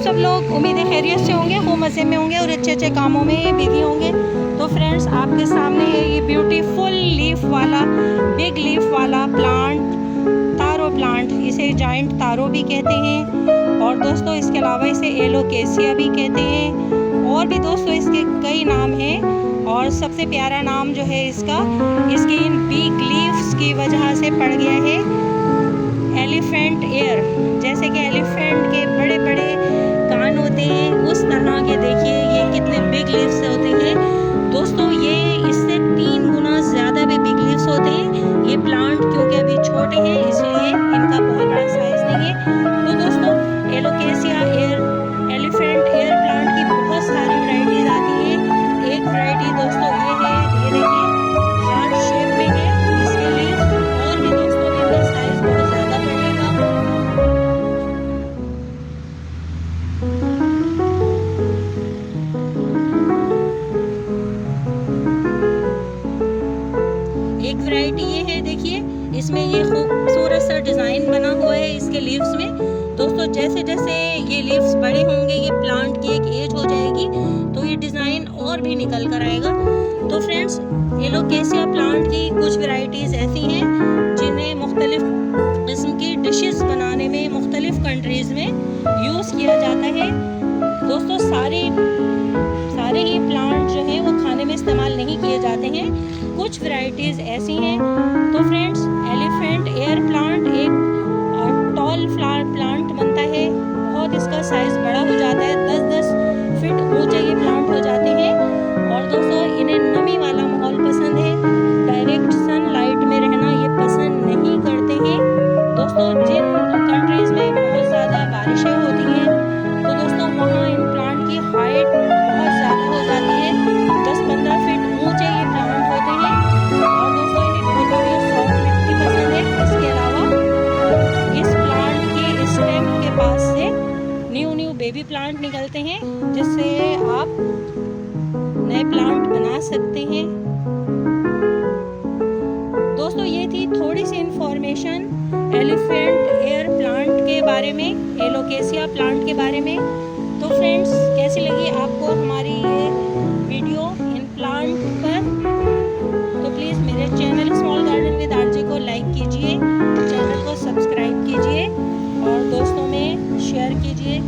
सब लोग उम्मीद है खैरियत से होंगे, खूब मज़े में होंगे और अच्छे अच्छे कामों में बिजी होंगे। तो फ्रेंड्स, आपके सामने है ये ब्यूटीफुल लीफ वाला, बिग लीफ वाला प्लांट, तारो प्लांट। इसे जाइंट तारो भी कहते हैं और दोस्तों इसके अलावा इसे एलोकेसिया भी कहते हैं और भी दोस्तों इसके कई नाम हैं। और सबसे प्यारा नाम जो है इसका, इसके इन बिग लीव्स की वजह से पड़ गया है एलिफेंट ईयर। जैसे कि एलिफेंट के बड़े बड़े कान होते हैं, उस तरह के देखिए ये कितने बिग लीव्स होते हैं दोस्तों। ये इससे 3 गुना ज़्यादा भी बिग लीव्स होते हैं। ये प्लांट क्योंकि अभी छोटे हैं इसलिए इनका बहुत बड़ा साइज नहीं है। तो दोस्तों alocasia year, elephant year plant की बहुत सारी वैरायटीज आती हैं। एक वैरायटी दोस्तों ये है, ये देखिए हार्ट शेप में है इसके लीव्स, और भी दोस्तों इनका साइज बहुत ज़्यादा बढ़ेगा। एक वैरायटी ये है, देखिए इसमें ये खूबसूरत सा डिज़ाइन बना हुआ है इसके लीव्स में। दोस्तों जैसे जैसे ये लीव्स बड़े होंगे, ये प्लांट की एक एज हो जाएगी तो ये डिज़ाइन और भी निकल कर आएगा। तो फ्रेंड्स, एलोकेसिया प्लांट की कुछ वैरायटीज़ ऐसी हैं जिन्हें मुख्तलिफ किस्म की डिशेस बनाने में मुख्तलिफ कंट्रीज़ में यूज़ किया जाता है। दोस्तों सारे ही प्लांट जो हैं वो खाने में इस्तेमाल नहीं किए जाते हैं, कुछ वैरायटीज़ ऐसी हैं। तो फ्रेंड्स, एलिफेंट ईयर प्लांट एक टॉल प्लांट बनता है, बहुत इसका साइज़ बड़ा हो जाता है, 10-10 फीट ऊंचे ये प्लांट हो जाते हैं। और दोस्तों इन्हें नमी वाला माहौल पसंद है, डायरेक्ट सनलाइट में रहना ये पसंद नहीं करते हैं। दोस्तों जिन कंट्रीज़ में बहुत ज़्यादा बारिशें होती हैं तो दोस्तों वहाँ इन प्लांट की हाइट बहुत ज़्यादा हो जाती है, 10-15 फीट ऊंचे ये प्लांट होते हैं। और दोस्तों इन्हें भुरभुरी सॉफ्ट मिट्टी पसंद है। इसके अलावा इस प्लांट के स्टेम के पास से न्यू बेबी प्लांट निकलते हैं जिससे आप नए प्लांट बना सकते हैं। दोस्तों ये थी थोड़ी सी इंफॉर्मेशन एलिफेंट ईयर प्लांट के बारे में, एलोकेसिया प्लांट के बारे में। तो फ्रेंड्स, कैसी लगी आपको हमारी ये वीडियो इन प्लांट पर? तो प्लीज़ मेरे channel small garden with RJ को लाइक कीजिए, चैनल को सब्सक्राइब कीजिए और दोस्तों में शेयर कीजिए।